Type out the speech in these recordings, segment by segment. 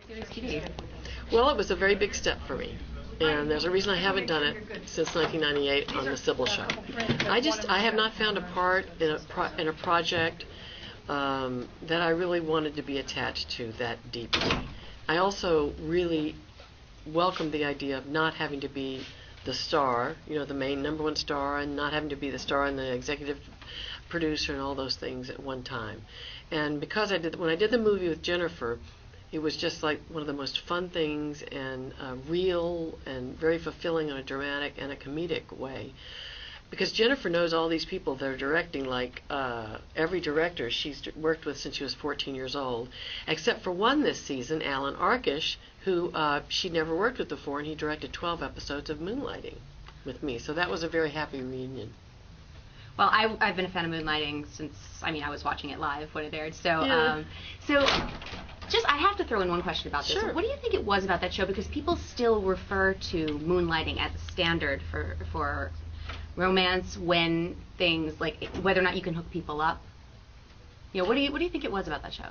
series TV? Well, it was a very big step for me. And there's a reason I haven't done it since 1998 on the Cybill Show. I have not found a part in a project that I really wanted to be attached to that deeply. I also really welcomed the idea of not having to be the star, the main number one star, and not having to be the star and the executive producer and all those things at one time. And because when I did the movie with Jennifer, it was just like one of the most fun things, and real and very fulfilling in a dramatic and a comedic way. Because Jennifer knows all these people that are directing, like every director she's worked with since she was 14 years old, except for one this season, Alan Arkish, who she'd never worked with before, and he directed 12 episodes of Moonlighting with me. So that was a very happy reunion. Well, I've been a fan of Moonlighting since, I was watching it live when it aired. So, Yeah. I have to throw in one question about this. Sure. What do you think it was about that show? Because people still refer to Moonlighting as a standard for romance, when things like whether or not you can hook people up. What do you think it was about that show?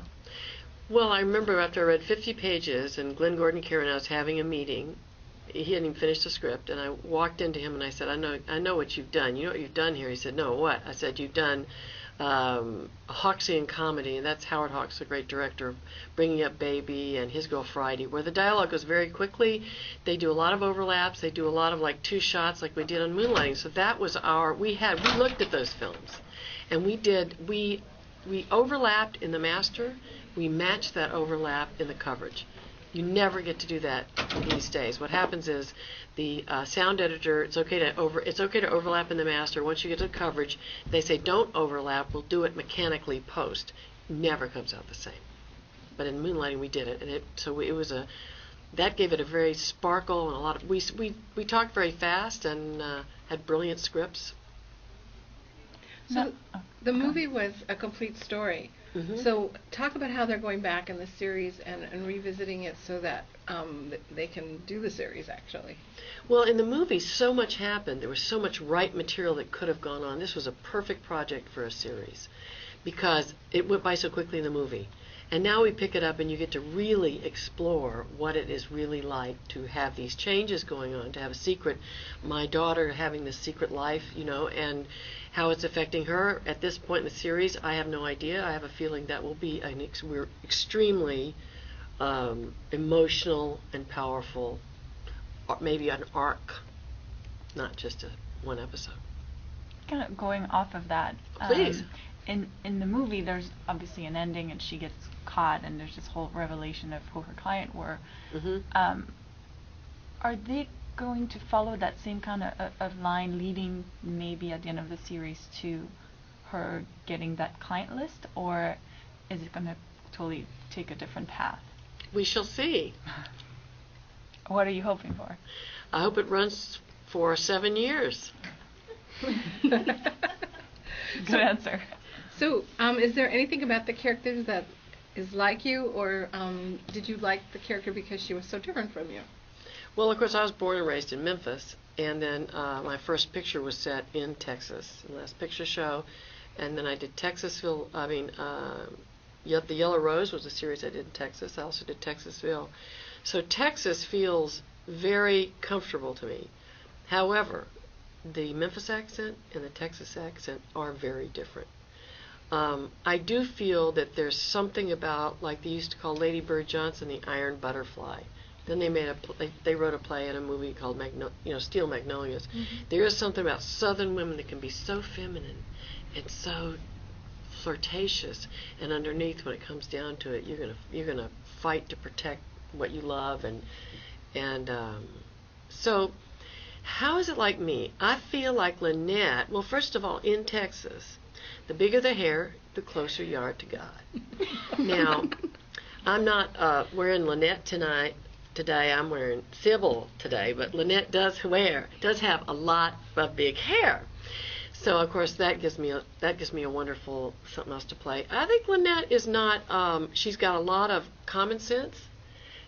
Well, I remember after I read 50 pages and Glenn Gordon Caron was having a meeting. He hadn't even finished the script, and I walked into him and I said, I know what you've done. You know what you've done here? He said, no, what? I said, you've done a Hawksian comedy, and that's Howard Hawks, the great director, Bringing Up Baby and His Girl Friday, where the dialogue goes very quickly. They do a lot of overlaps. They do a lot of like two shots like we did on Moonlighting. So that was we looked at those films, and we overlapped in the master. We matched that overlap in the coverage. You never get to do that these days. What happens is the sound editor, it's okay to overlap in the master. Once you get to the coverage, they say don't overlap. We'll do it mechanically post. Never comes out the same. But in Moonlighting we did it, and that gave it a very sparkle and a lot of we talked very fast and had brilliant scripts. So the movie was a complete story. Mm-hmm. So talk about how they're going back in the series and revisiting it so that they can do the series, actually. Well, in the movie, so much happened. There was so much right material that could have gone on. This was a perfect project for a series because it went by so quickly in the movie. And now we pick it up and you get to really explore what it is really like to have these changes going on, to have a secret, my daughter having this secret life, and how it's affecting her. At this point in the series, I have no idea. I have a feeling that will be we're extremely emotional and powerful, maybe an arc, not just one episode. Kind of going off of that. Please. In the movie, there's obviously an ending, and she gets caught, and there's this whole revelation of who her client were. Mm-hmm. Are they going to follow that same kind of line, leading maybe at the end of the series to her getting that client list, or is it going to totally take a different path? We shall see. What are you hoping for? I hope it runs for 7 years. Good answer. So, is there anything about the characters that is like you, or did you like the character because she was so different from you? Well, of course, I was born and raised in Memphis, and then my first picture was set in Texas, the Last Picture Show, and then I did Texasville. The Yellow Rose was a series I did in Texas. I also did Texasville. So Texas feels very comfortable to me. However, the Memphis accent and the Texas accent are very different. I do feel that there's something about, like they used to call Lady Bird Johnson the Iron Butterfly. Then they wrote a play and a movie called Steel Magnolias. Mm-hmm. There is something about Southern women that can be so feminine and so flirtatious, and underneath, when it comes down to it, you're gonna fight to protect what you love, and so. How is it like me? I feel like Lynette. Well, first of all, in Texas, the bigger the hair, the closer you are to God. Now, I'm not wearing Lynette today. I'm wearing Cybill today, but Lynette does have a lot of big hair. So of course that gives me a wonderful something else to play. I think Lynette is not. She's got a lot of common sense.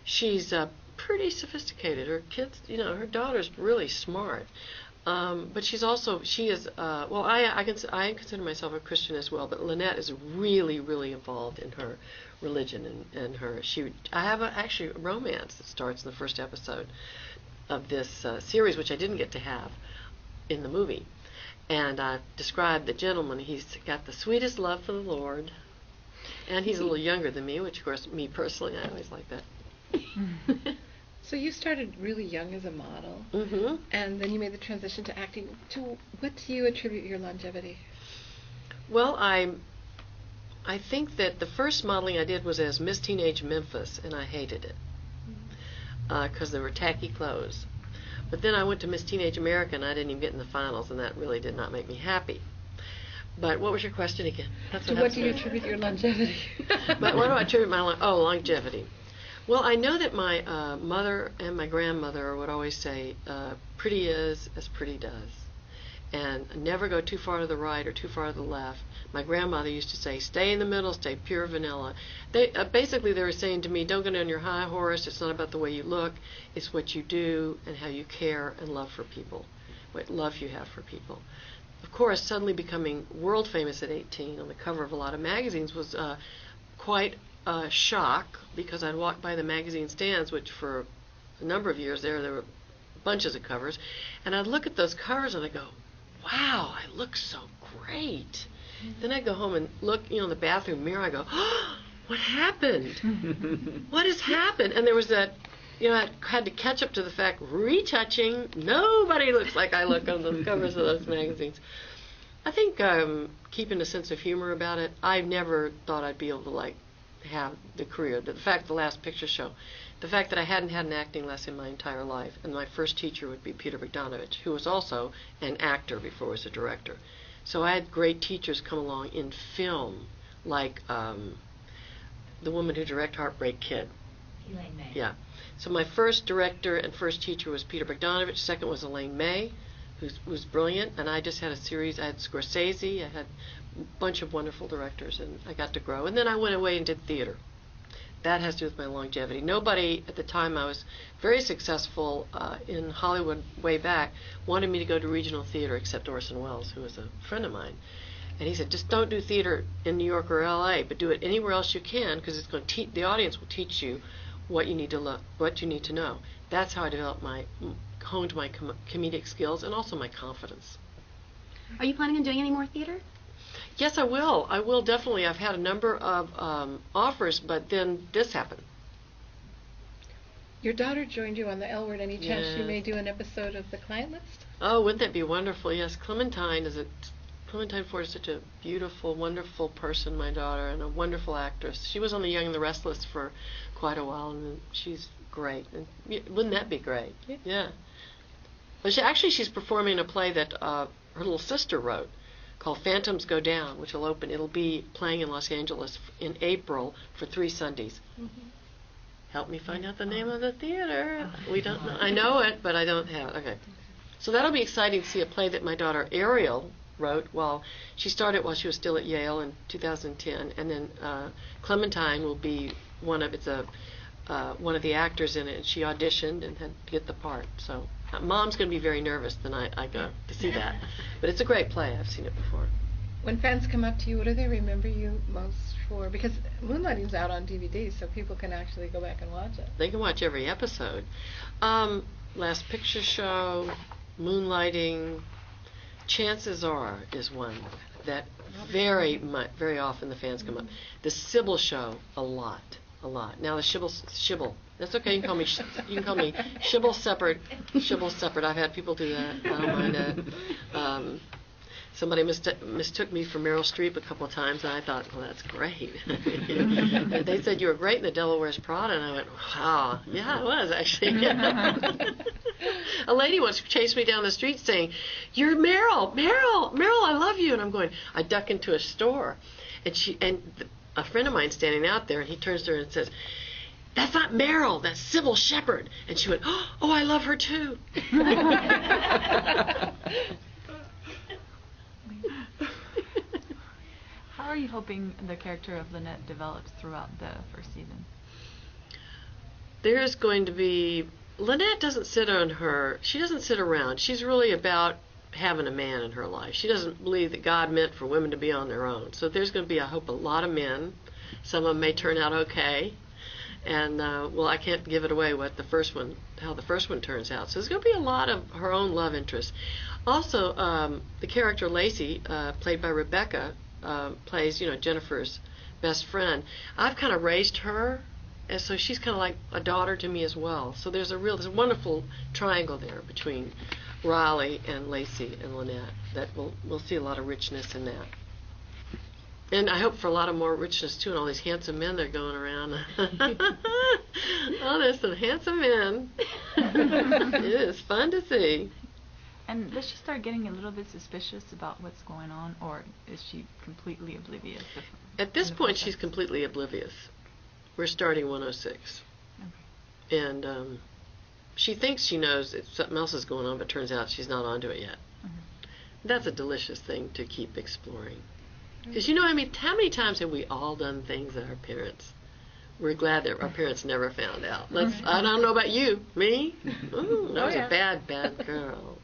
She's pretty sophisticated. Her kids, her daughter's really smart. But she is, well, I consider myself a Christian as well, but Lynette is really, really involved in her religion and I have actually a romance that starts in the first episode of this series, which I didn't get to have in the movie. And I described the gentleman. He's got the sweetest love for the Lord, and he's a little younger than me, which, of course, me personally, I always like that. So you started really young as a model, and then you made the transition to acting. To what do you attribute your longevity? Well, I think that the first modeling I did was as Miss Teenage Memphis, and I hated it because there were tacky clothes. But then I went to Miss Teenage America, and I didn't even get in the finals, and that really did not make me happy. But what was your question again? To what do you attribute your longevity? But what do I attribute my longevity? Well, I know that my mother and my grandmother would always say, pretty is as pretty does. And never go too far to the right or too far to the left. My grandmother used to say, stay in the middle, stay pure vanilla. Basically, they were saying to me, don't get on your high horse. It's not about the way you look. It's what you do and how you care and love for people, what love you have for people. Of course, suddenly becoming world famous at 18 on the cover of a lot of magazines was quite a shock, because I'd walk by the magazine stands, which for a number of years there were bunches of covers, and I'd look at those covers and I'd go, wow, I look so great. Then I'd go home and look, in the bathroom mirror. I go, oh, what happened? What has happened? And there was that, I had to catch up to the fact, retouching, nobody looks like I look on those covers of those magazines. I think keeping a sense of humor about it. I never thought I'd be able to have the career. The last picture show, the fact that I hadn't had an acting lesson my entire life, and my first teacher would be Peter Bogdanovich, who was also an actor before he was a director. So I had great teachers come along in film, like the woman who directed Heartbreak Kid. Elaine May. Yeah. So my first director and first teacher was Peter Bogdanovich. Second was Elaine May, who was brilliant. And I just had a series. I had Scorsese. I had a bunch of wonderful directors, and I got to grow. And then I went away and did theater. That has to do with my longevity. Nobody at the time, I was very successful in Hollywood way back, wanted me to go to regional theater except Orson Welles, who was a friend of mine. And he said, just don't do theater in New York or L.A., but do it anywhere else you can, because it's going to the audience will teach you what you need to know. That's how I honed my comedic skills and also my confidence. Are you planning on doing any more theater? Yes, I will. I will definitely. I've had a number of offers, but then this happened. Your daughter joined you on the L Word. Any chance she may do an episode of The Client List? Oh, wouldn't that be wonderful? Yes, Clementine Ford is such a beautiful, wonderful person, my daughter, and a wonderful actress. She was on The Young and the Restless for quite a while, and she's great. And wouldn't that be great? Yeah. But she's performing in a play that her little sister wrote called Phantoms Go Down, which it'll be playing in Los Angeles in April for 3 Sundays. Help me find out the name of the theater. We don't know. I know it, but I don't have it. Okay. So that'll be exciting to see a play that my daughter Ariel wrote while she started while she was still at Yale in 2010, and then Clementine will be one of the actors in it, and she auditioned and had to get the part. So Mom's going to be very nervous the night I go to see that, but it's a great play. I've seen it before. When fans come up to you, what do they remember you most for? Because Moonlighting's out on DVD, so people can actually go back and watch it. They can watch every episode. Last Picture Show, Moonlighting, Chances Are is one that very often the fans come up. The Cybill Show, a lot. Now the Cybill. That's okay. You can call me Cybill Shepherd. I've had people do that. I don't mind that. Somebody mistook me for Meryl Streep a couple of times, and I thought, well, that's great. And they said you were great in The Devil Wears Prada, and I went, wow, yeah, I was actually. A lady once chased me down the street saying, "You're Meryl, I love you," and I'm going. I duck into a store, and a friend of mine standing out there, and he turns to her and says, "That's not Meryl, that's Cybill Shepherd." And she went, "Oh, I love her too." How are you hoping the character of Lynette develops throughout the first season? There's going to be Lynette doesn't she doesn't sit around. She's really about having a man in her life. She doesn't believe that God meant for women to be on their own. So there's going to be, I hope, a lot of men. Some of them may turn out okay. And, well, I can't give it away how the first one turns out. So there's going to be a lot of her own love interests. Also, the character Lacey, played by Rebecca, plays, Jennifer's best friend. I've kind of raised her, and so she's kind of like a daughter to me as well. So there's a wonderful triangle there between Riley and Lacey and Lynette that we'll see a lot of richness in that. And I hope for a lot of more richness too in all these handsome men that are going around. Oh, there's some handsome men. It is fun to see. And does she start getting a little bit suspicious about what's going on, or is she completely oblivious? At this point, she's completely oblivious. We're starting 106. Okay. And she thinks she knows that something else is going on, but turns out she's not onto it yet. Mm-hmm. That's a delicious thing to keep exploring. Because how many times have we all done things that our parents, we're glad that our parents never found out. I don't know about you. Me? Ooh, I was a bad girl.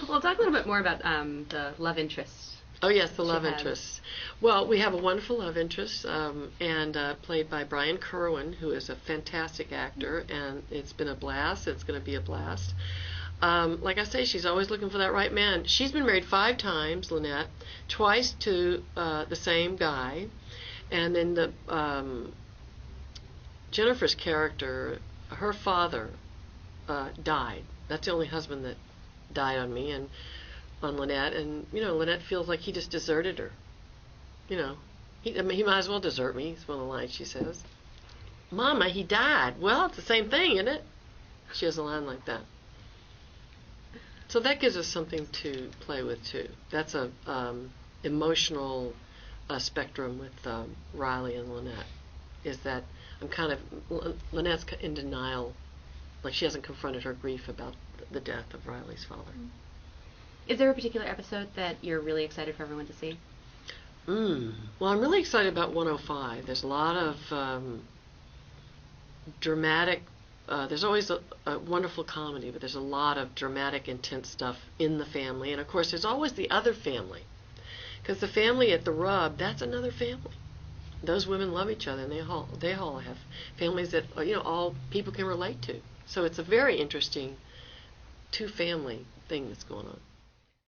Well, talk a little bit more about the love interest. Oh, yes, the love interest. Well, we have a wonderful love interest, and played by Brian Kerwin, who is a fantastic actor, and it's been a blast. It's going to be a blast. Like I say, she's always looking for that right man. She's been married 5 times, Lynette, twice to the same guy. And then Jennifer's character, her father died. That's the only husband that died on me and on Lynette. And, Lynette feels like he just deserted her. He might as well desert me, is one of the lines she says. Mama, he died. Well, it's the same thing, isn't it? She has a line like that. So that gives us something to play with too. That's a emotional spectrum with Riley and Lynette. Is that Lynette's in denial, like she hasn't confronted her grief about the death of Riley's father. Is there a particular episode that you're really excited for everyone to see? Well, I'm really excited about 105. There's a lot of dramatic. There's always a wonderful comedy, but there's a lot of dramatic, intense stuff in the family. And, of course, there's always the other family. Because the family at the Rub, that's another family. Those women love each other, and they all have families that, all people can relate to. So it's a very interesting 2-family thing that's going on.